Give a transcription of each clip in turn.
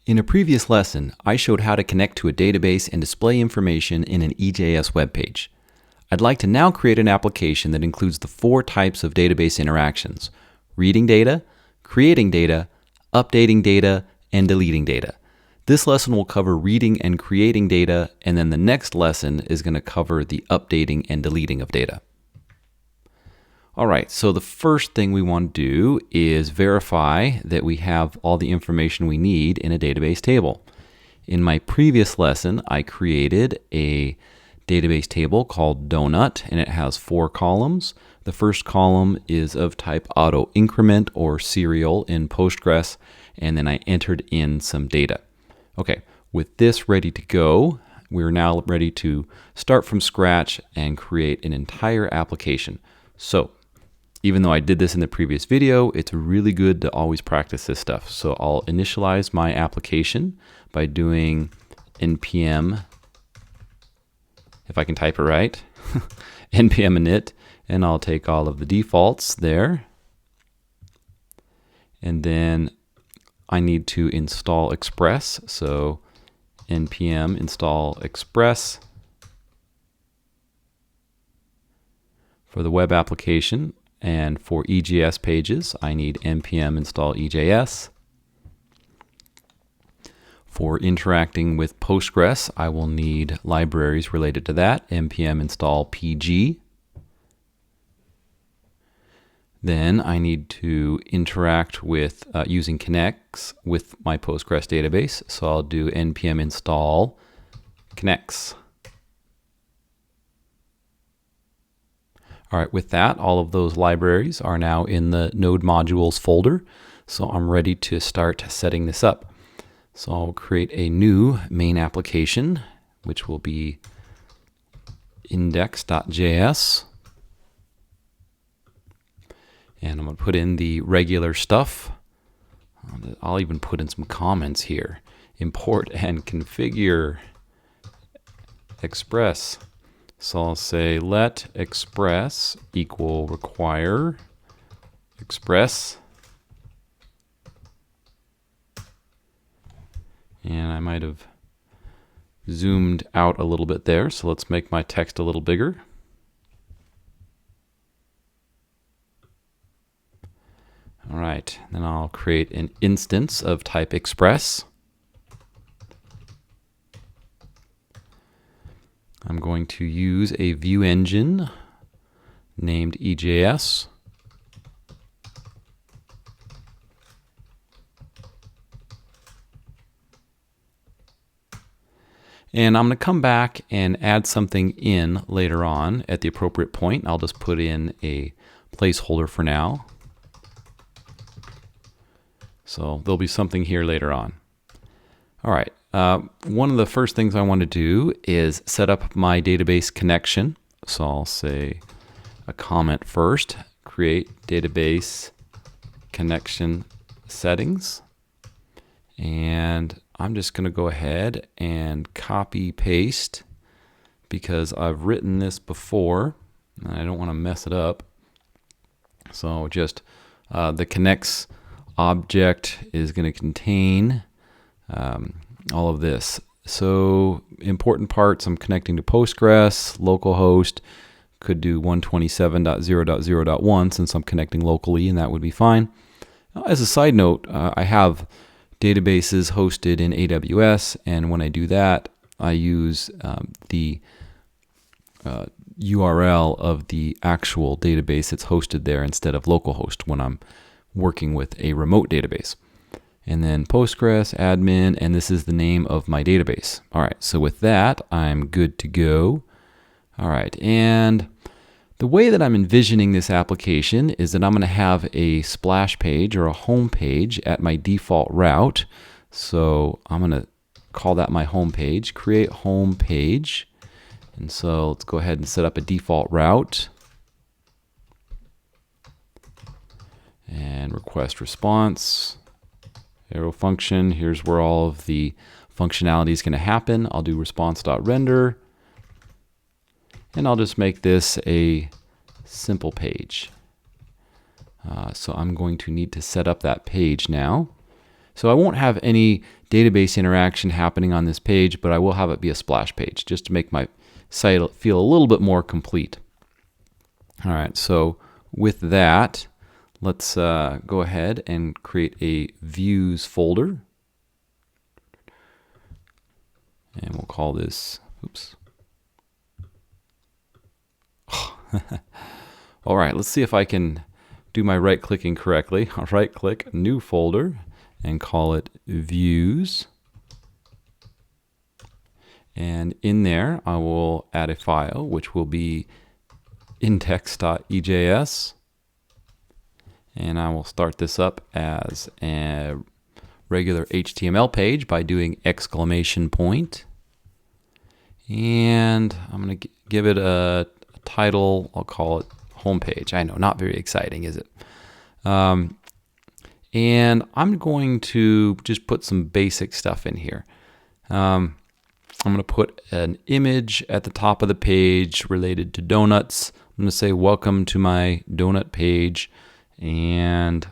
In a previous lesson, I showed how to connect to a database and display information in an EJS web page. I'd like to now create an application that includes the 4 types of database interactions: reading data, creating data, updating data, and deleting data. This lesson will cover reading and creating data, and then the next lesson is going to cover the updating and deleting of data. All right, so the first thing we want to do is verify that we have all the information we need in a database table. In my previous lesson, I created a database table called Donut, and it has 4 columns. The first column is of type auto increment or serial in Postgres, and then I entered in some data. Okay, with this ready to go, we're now ready to start from scratch and create an entire application. So, even though I did this in the previous video, it's really good to always practice this stuff. So I'll initialize my application by doing npm, if I can type it right, npm init, and I'll take all of the defaults there. And then I need to install Express, so npm install Express for the web application. And for EJS pages, I need npm install EJS. For interacting with Postgres, I will need libraries related to that, npm install PG. Then I need to interact with using Knex with my Postgres database, so I'll do npm install Knex. All right, with that, all of those libraries are now in the Node Modules folder, so I'm ready to start setting this up. So I'll create a new main application, which will be index.js. And I'm going to put in the regular stuff. I'll even put in some comments here. Import and configure Express. So I'll say let Express equal require Express. And I might have zoomed out a little bit there, so let's make my text a little bigger. All right, then I'll create an instance of type Express. I'm going to use a view engine named EJS. And I'm going to come back and add something in later on at the appropriate point. I'll just put in a placeholder for now. So there'll be something here later on. All right. One of the first things I want to do is set up my database connection. So I'll say a comment first, create database connection settings. And I'm just going to go ahead and copy paste because I've written this before and I don't want to mess it up. So just the Knex object is going to contain all of this. So important parts, I'm connecting to Postgres, localhost, could do 127.0.0.1 since I'm connecting locally, and that would be fine. As a side note, I have databases hosted in AWS, and when I do that, I use the URL of the actual database that's hosted there instead of localhost when I'm working with a remote database. And then Postgres admin, and this is the name of my database. All right, so with that, I'm good to go. All right, and the way that I'm envisioning this application is that I'm going to have a splash page or a home page at my default route. So I'm going to call that my home page, create home page. And so let's go ahead and set up a default route. And request response. Arrow function, here's where all of the functionality is going to happen. I'll do response.render, and I'll just make this a simple page. So I'm going to need to set up that page now. So I won't have any database interaction happening on this page, but I will have it be a splash page just to make my site feel a little bit more complete. All right, so with that, let's go ahead and create a views folder. And we'll call this, oops. All right, let's see if I can do my right clicking correctly. I'll right click new folder and call it views. And in there, I will add a file, which will be index.ejs. And I will start this up as a regular HTML page by doing exclamation point. And I'm going to give it a title. I'll call it homepage. I know, not very exciting, is it? And I'm going to just put some basic stuff in here. I'm going to put an image at the top of the page related to donuts. I'm going to say, welcome to my donut page. And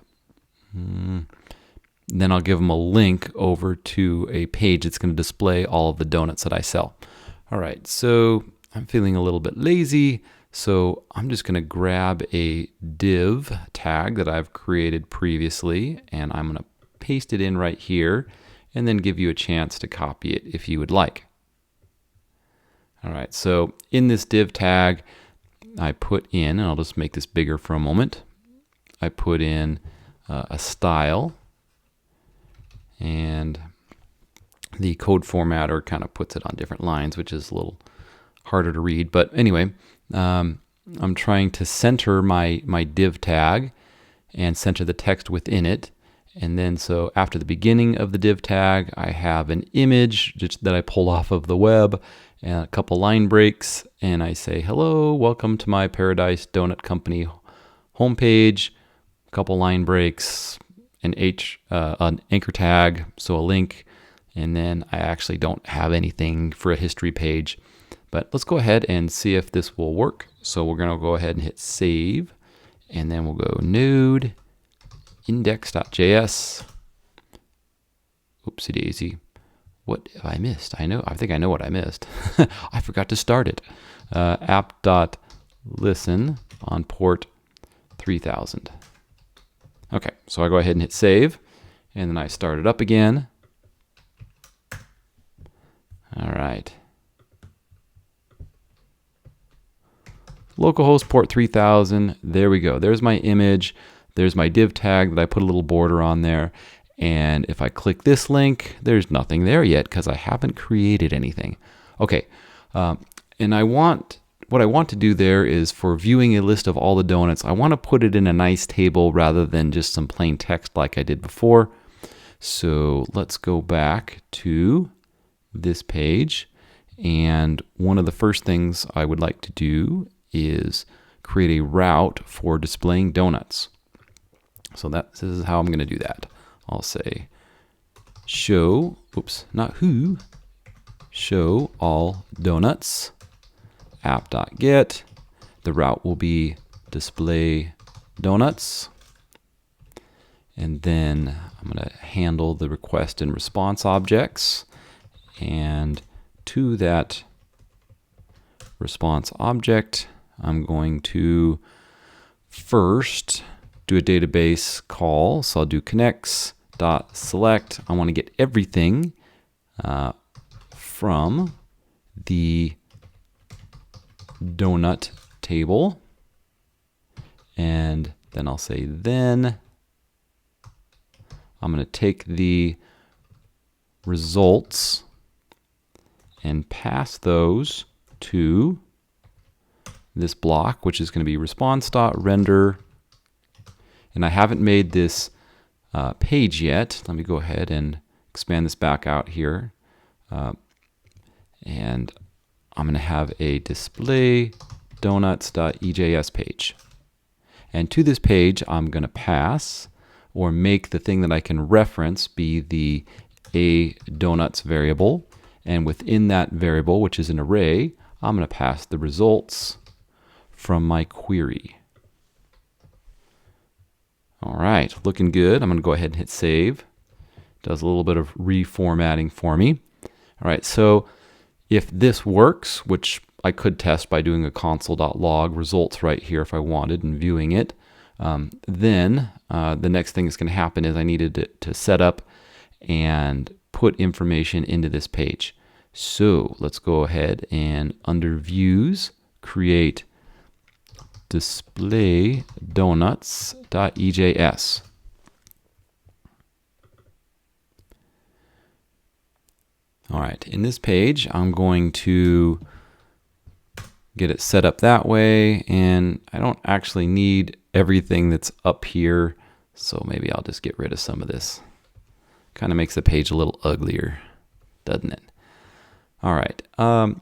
then I'll give them a link over to a page that's going to display all of the donuts that I sell. All right, so I'm feeling a little bit lazy, so I'm just going to grab a div tag that I've created previously, and I'm going to paste it in right here, and then give you a chance to copy it if you would like. All right, so in this div tag, I put in, and I'll just make this bigger for a moment, I put in a style, and the code formatter kind of puts it on different lines, which is a little harder to read. But anyway, I'm trying to center my div tag and center the text within it. And then so after the beginning of the div tag, I have an image that I pull off of the web and a couple line breaks. And I say, hello, welcome to my Paradise Donut Company homepage. A couple line breaks, an anchor tag, so a link. And then I actually don't have anything for a history page. But let's go ahead and see if this will work. So we're going to go ahead and hit save. And then we'll go node index.js. Oopsie daisy. What have I missed? I think I know what I missed. I forgot to start it. App.listen on port 3000. Okay, so I go ahead and hit save. And then I start it up again. All right. Localhost port 3000. There we go. There's my image. There's my div tag that I put a little border on there. And if I click this link, there's nothing there yet because I haven't created anything. Okay. And what I want to do there is for viewing a list of all the donuts, I want to put it in a nice table rather than just some plain text like I did before. So let's go back to this page, and one of the first things I would like to do is create a route for displaying donuts. So this is how I'm going to do that. I'll say show, show all donuts, app.get. The route will be display donuts. And then I'm going to handle the request and response objects. And to that response object, I'm going to first do a database call. So I'll do Knex.select. I want to get everything from the donut table. And then I'll say then I'm going to take the results and pass those to this block, which is going to be response.render. And I haven't made this page yet. Let me go ahead and expand this back out here. And I'm going to have a display donuts.ejs page. And to this page, I'm going to pass or make the thing that I can reference be the aDonuts variable. And within that variable, which is an array, I'm going to pass the results from my query. All right, looking good. I'm going to go ahead and hit save. Does a little bit of reformatting for me. All right, so if this works, which I could test by doing a console.log results right here if I wanted and viewing it, then the next thing that's going to happen is I needed to set up and put information into this page. So let's go ahead and under views, create display donuts.ejs. All right, in this page, I'm going to get it set up that way, and I don't actually need everything that's up here, so maybe I'll just get rid of some of this. Kind of makes the page a little uglier, doesn't it? All right, I'm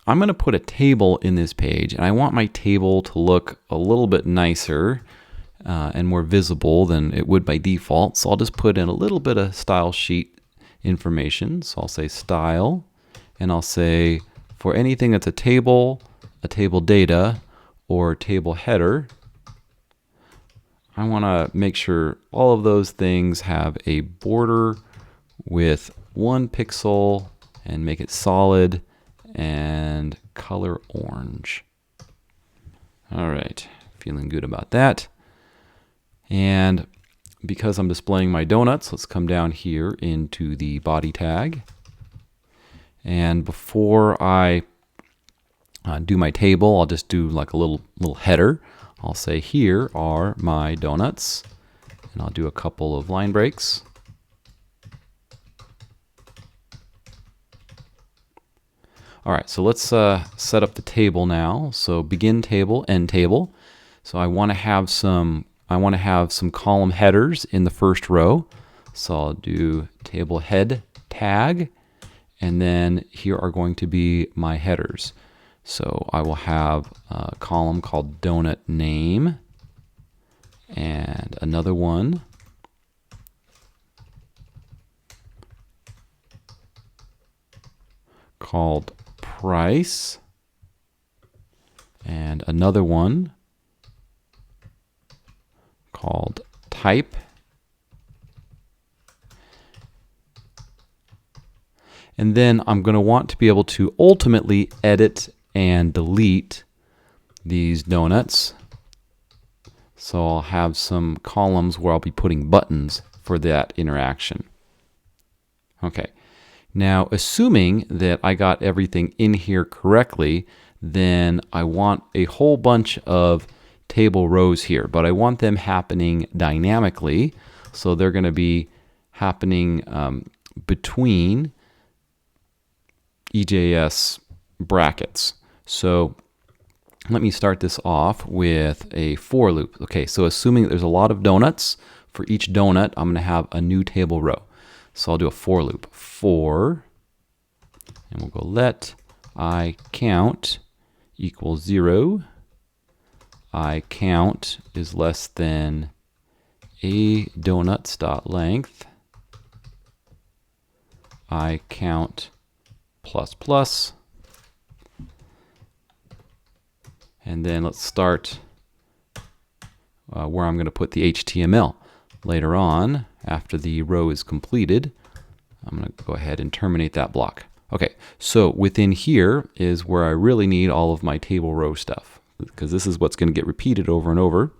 going to put a table in this page, and I want my table to look a little bit nicer and more visible than it would by default, so I'll just put in a little bit of style sheet information. So I'll say style, and I'll say for anything that's a table data, or table header, I want to make sure all of those things have a border with 1 pixel and make it solid and color orange. All right, feeling good about that. And because I'm displaying my donuts, let's come down here into the body tag. And before I do my table, I'll just do like a little header. I'll say here are my donuts, and I'll do a couple of line breaks. All right, so let's set up the table now. So begin table, end table. So I want to have some column headers in the first row. So I'll do table head tag, and then here are going to be my headers. So I will have a column called donut name, and another one called price, and another one called type, and then I'm going to want to be able to ultimately edit and delete these donuts. So I'll have some columns where I'll be putting buttons for that interaction. Okay, now assuming that I got everything in here correctly, then I want a whole bunch of table rows here, but I want them happening dynamically. So they're going to be happening between EJS brackets. So let me start this off with a for loop. Okay, so assuming that there's a lot of donuts, for each donut, I'm going to have a new table row. So I'll do a for loop. For, and we'll go let I count equals 0. I count is less than a donuts.length. I count plus plus. And then let's start where I'm going to put the HTML. Later on, after the row is completed, I'm going to go ahead and terminate that block. Okay, so within here is where I really need all of my table row stuff, because this is what's going to get repeated over and over.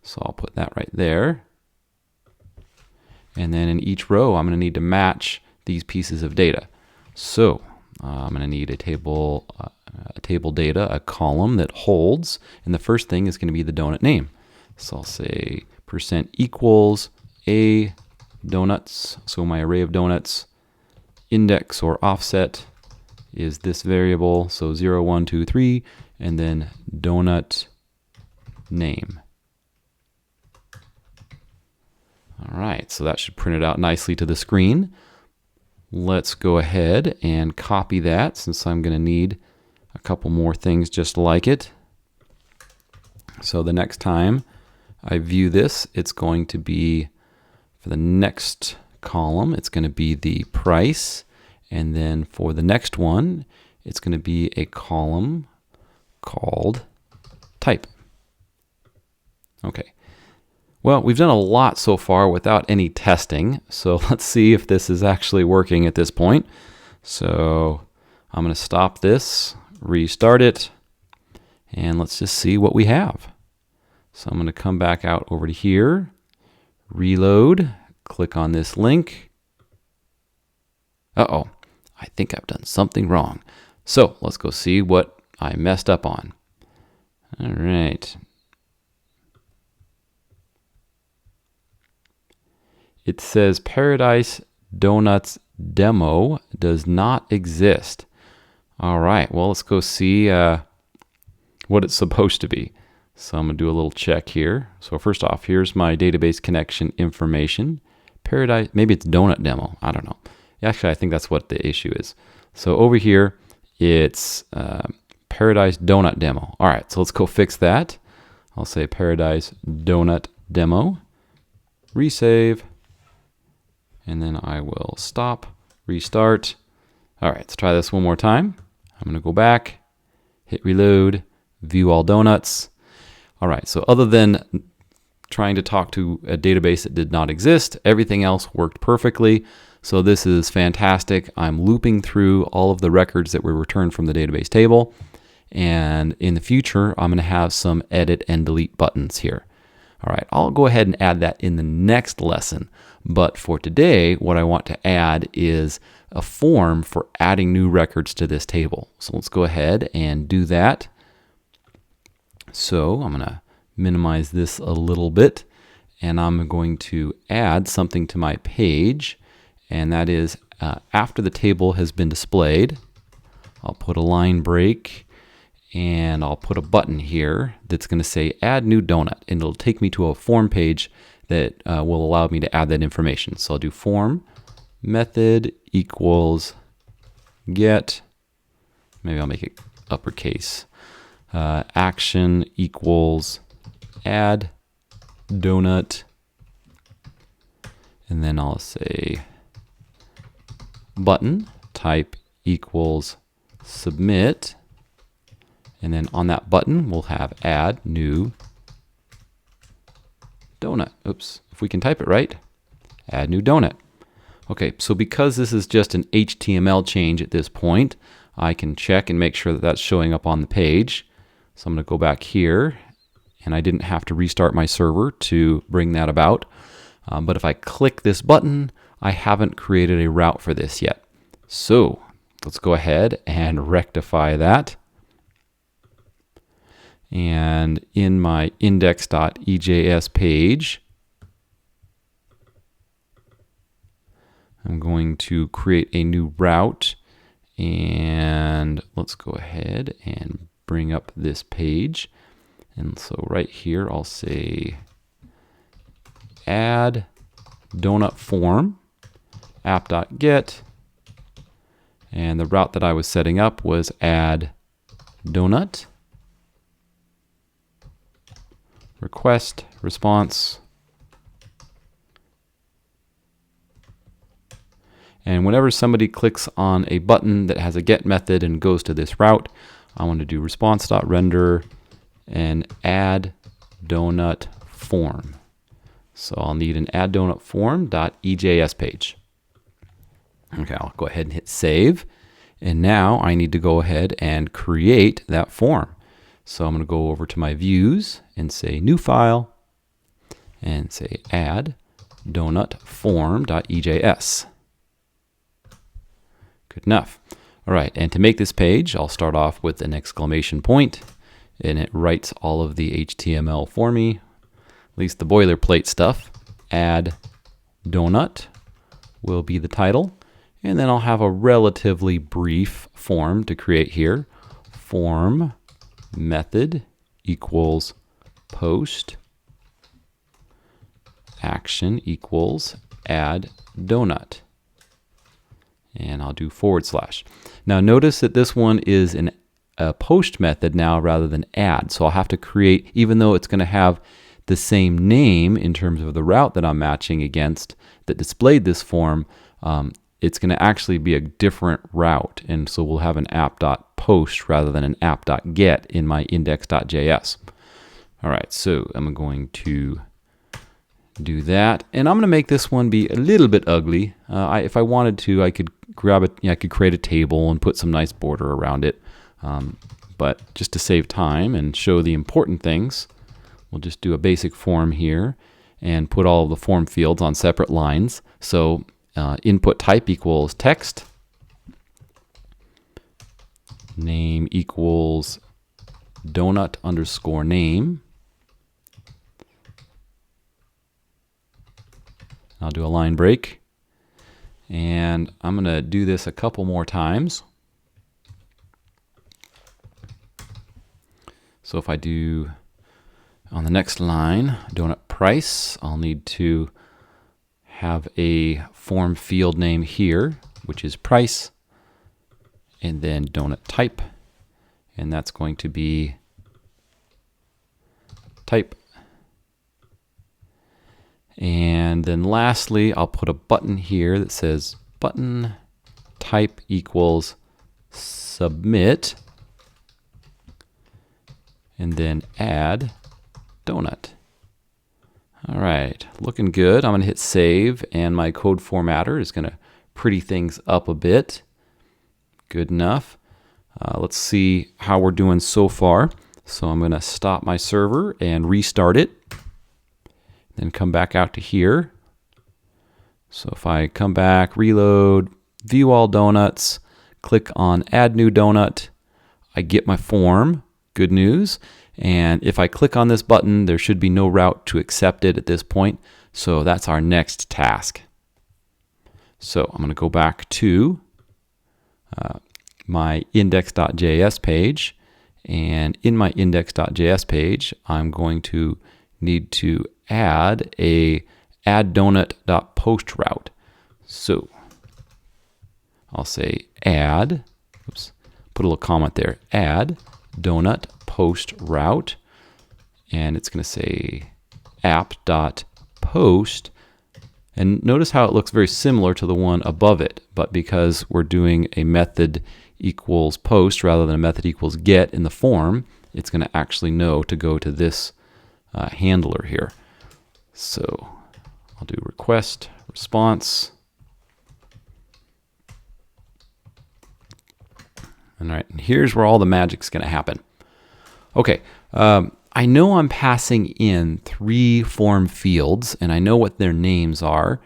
So I'll put that right there. And then in each row, I'm going to need to match these pieces of data. So I'm going to need a table data, a column that holds, and the first thing is going to be the donut name. So I'll say % equals a donuts, so my array of donuts, index or offset is this variable, so 0, 1, 2, 3, and then donut name. All right, so that should print it out nicely to the screen. Let's go ahead and copy that, since I'm going to need a couple more things just like it. So the next time I view this, it's going to be, for the next column, it's going to be the price, and then for the next one, it's going to be a column called type. Okay. Well, we've done a lot so far without any testing, so let's see if this is actually working at this point. So I'm going to stop this, restart it, and let's just see what we have. So I'm going to come back out over to here, reload, click on this link. Uh-oh, I think I've done something wrong. So let's go see what I messed up on. All right. It says Paradise Donuts demo does not exist. All right, well, let's go see what it's supposed to be. So I'm going to do a little check here. So first off, here's my database connection information. Paradise, maybe it's donut demo. I don't know. Actually, I think that's what the issue is. So over here, it's Paradise Donut demo. All right, so let's go fix that. I'll say Paradise Donut demo, resave, and then I will stop, restart. All right, let's try this one more time. I'm going to go back, hit reload, view all donuts. All right, so other than trying to talk to a database that did not exist, everything else worked perfectly. So this is fantastic. I'm looping through all of the records that were returned from the database table. And in the future, I'm going to have some edit and delete buttons here. All right, I'll go ahead and add that in the next lesson. But for today, what I want to add is a form for adding new records to this table. So let's go ahead and do that. So I'm going to minimize this a little bit, and I'm going to add something to my page, and that is after the table has been displayed, I'll put a line break, and I'll put a button here that's going to say add new donut, and it'll take me to a form page that will allow me to add that information. So I'll do form method equals get, maybe I'll make it uppercase, action equals add donut, and then I'll say button type equals submit, and then on that button we'll have add new donut. Oops, if we can type it right, add new donut. Okay, so because this is just an HTML change at this point, I can check and make sure that that's showing up on the page. So I'm going to go back here, and I didn't have to restart my server to bring that about. But if I click this button, I haven't created a route for this yet. So let's go ahead and rectify that. And in my index.ejs page, I'm going to create a new route, and let's go ahead and bring up this page. And so right here, I'll say add donut form app.get, and the route that I was setting up was add donut request response. And whenever somebody clicks on a button that has a get method and goes to this route, I want to do response.render and add donut form. So I'll need an add donut form.ejs page. Okay, I'll go ahead and hit save. And now I need to go ahead and create that form. So I'm going to go over to my views and say new file and say add donut form.ejs. Good enough. All right, and to make this page, I'll start off with an exclamation point, and it writes all of the HTML for me, at least the boilerplate stuff. Add donut will be the title, and then I'll have a relatively brief form to create here. Form method equals post action equals add donut, and I'll do /. Now notice that this one is a post method now rather than add, so I'll have to create, even though it's going to have the same name in terms of the route that I'm matching against that displayed this form, it's going to actually be a different route, and so we'll have an app.post rather than an app.get in my index.js. All right, so I'm going to Do that, and I'm going to make this one be a little bit ugly. If I wanted to, I could grab it. I could create a table and put some nice border around it. But just to save time and show the important things, we'll just do a basic form here and put all of the form fields on separate lines. So input type equals text, name equals donut underscore name. I'll do a line break, and I'm going to do this a couple more times. So if I do on the next line, donut price, I'll need to have a form field name here, which is price, and then donut type, and that's going to be type. And then lastly, I'll put a button here that says button type equals submit, and then add donut. All right, looking good. I'm going to hit save, and my code formatter is going to pretty things up a bit. Good enough. Let's see how we're doing so far. So I'm going to stop my server and restart it. Then come back out to here. So if I come back, reload, view all donuts, click on add new donut, I get my form. Good news. And if I click on this button, there should be no route to accept it at this point. So that's our next task. So I'm going to go back to my index.js page. And in my index.js page, I'm going to need to add a add_donut.post route. So I'll say add, oops, put a little comment there, add donut post route, and it's going to say app.post. And notice how it looks very similar to the one above it, but because we're doing a method equals post rather than a method equals get in the form, it's going to actually know to go to this handler here. So I'll do request response. All right, and here's where all the magic's going to happen. Okay, I know I'm passing in 3 form fields, and I know what their names are.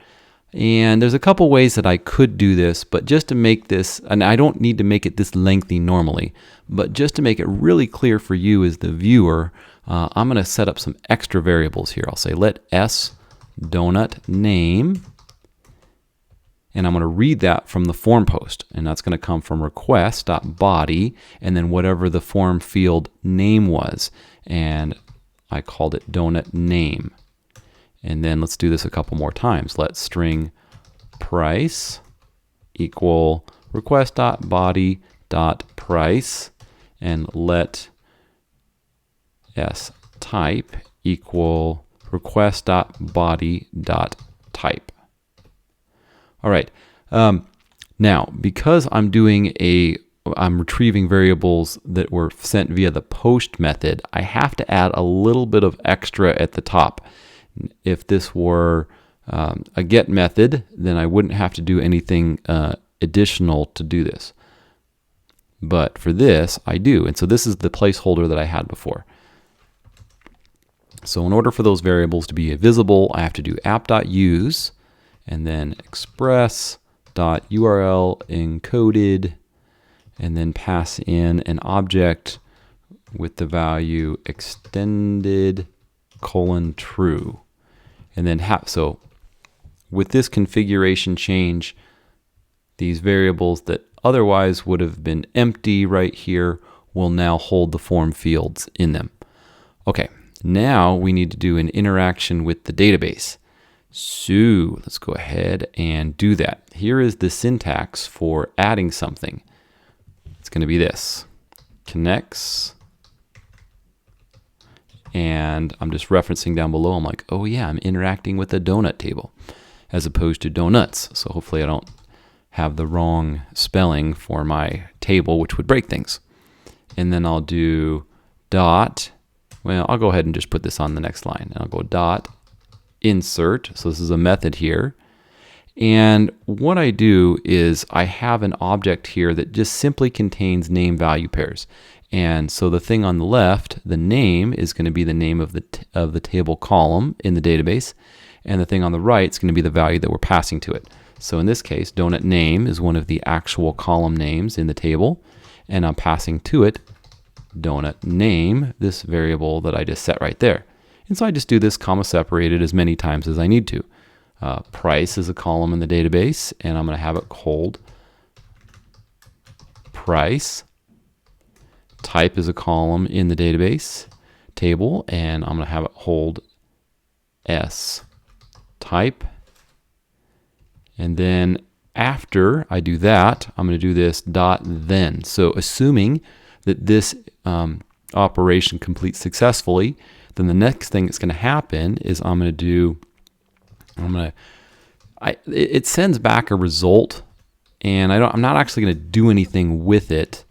And there's a couple ways that I could do this, but just to make this, and I don't need to make it this lengthy normally, but just to make it really clear for you as the viewer, I'm going to set up some extra variables here. I'll say let s donut name, and I'm going to read that from the form post, and that's going to come from request.body, and then whatever the form field name was, and I called it donut name. And then let's do this a couple more times. Let string price equal request.body.price, and let s type equal request.body.type. All right. Now, because I'm retrieving variables that were sent via the post method, I have to add a little bit of extra at the top. If this were a get method, then I wouldn't have to do anything additional to do this. But for this, I do. And so this is the placeholder that I had before. So in order for those variables to be visible, I have to do app.use and then express.url encoded, and then pass in an object with the value extended : true. And then so with this configuration change, these variables that otherwise would have been empty right here will now hold the form fields in them. Okay, now we need to do an interaction with the database. So let's go ahead and do that. Here is the syntax for adding something. It's going to be this: Knex. And I'm just referencing down below. I'm like, oh yeah, I'm interacting with the donut table as opposed to donuts. So hopefully I don't have the wrong spelling for my table, which would break things. And then I'll do dot. Well, I'll go ahead and just put this on the next line. And I'll go dot insert. So this is a method here. And what I do is I have an object here that just simply contains name value pairs. And so the thing on the left, the name, is going to be the name of the table column in the database. And the thing on the right is going to be the value that we're passing to it. So in this case, donut name is one of the actual column names in the table. And I'm passing to it donut name, this variable that I just set right there. And so I just do this comma separated as many times as I need to. Price is a column in the database, and I'm going to have it hold price. Type is a column in the database table, and I'm going to have it hold S type. And then after I do that, I'm going to do this dot then. So assuming that this operation completes successfully, then the next thing that's going to happen is it sends back a result, and I'm not actually going to do anything with it.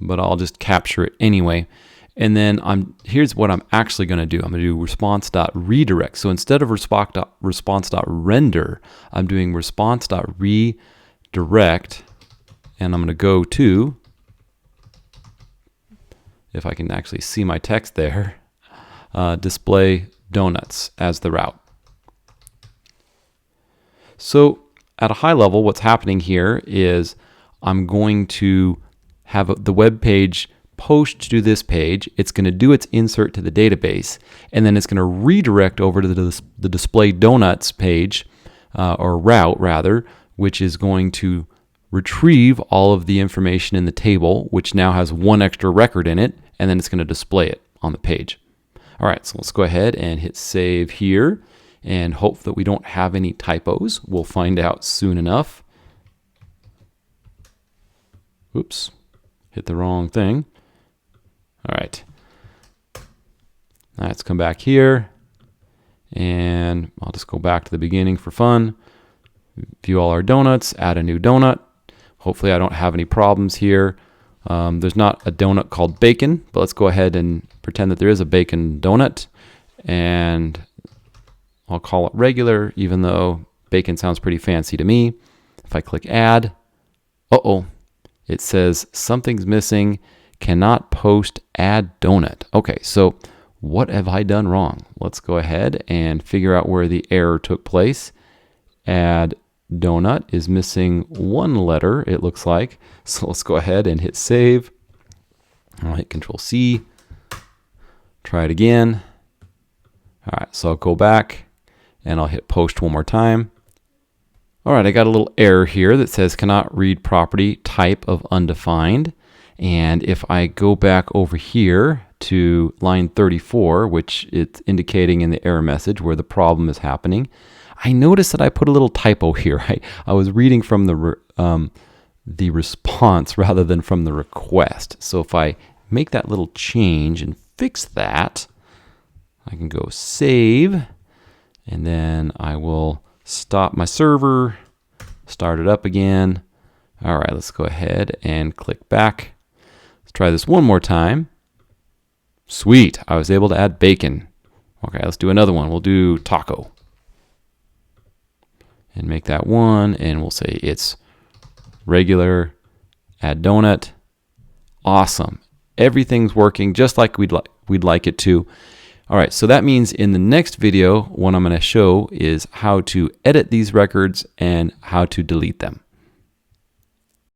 But I'll just capture it anyway. And then here's what I'm actually going to do. I'm going to do response.redirect. So instead of response.render, I'm doing response.redirect, and I'm going to go to, if I can actually see my text there, display donuts as the route. So at a high level, what's happening here is I'm going to have the web page post to this page. It's going to do its insert to the database, and then it's going to redirect over to the display donuts page, or route rather, which is going to retrieve all of the information in the table, which now has one extra record in it, and then it's going to display it on the page. All right, so let's go ahead and hit save here and hope that we don't have any typos. We'll find out soon enough. Oops, hit the wrong thing. All right, let's come back here, and I'll just go back to the beginning for fun. View all our donuts, add a new donut. Hopefully I don't have any problems here. There's not a donut called bacon, but let's go ahead and pretend that there is a bacon donut, and I'll call it regular, even though bacon sounds pretty fancy to me. If I click add, it says something's missing, cannot post add donut. Okay, so what have I done wrong? Let's go ahead and figure out where the error took place. Add donut is missing one letter, it looks like. So let's go ahead and hit save. I'll hit Control C. Try it again. All right, so I'll go back and I'll hit post one more time. All right, I got a little error here that says cannot read property type of undefined. And if I go back over here to line 34, which it's indicating in the error message where the problem is happening, I noticed that I put a little typo here. I was reading from the response rather than from the request. So if I make that little change and fix that, I can go save, and then I will stop my server, start it up again. All right, let's go ahead and click back. Let's try this one more time. Sweet, I was able to add bacon. Okay, let's do another one. We'll do taco. And make that one, and we'll say it's regular, add donut. Awesome. Everything's working just like we'd like it to. All right, so that means in the next video, what I'm going to show is how to edit these records and how to delete them.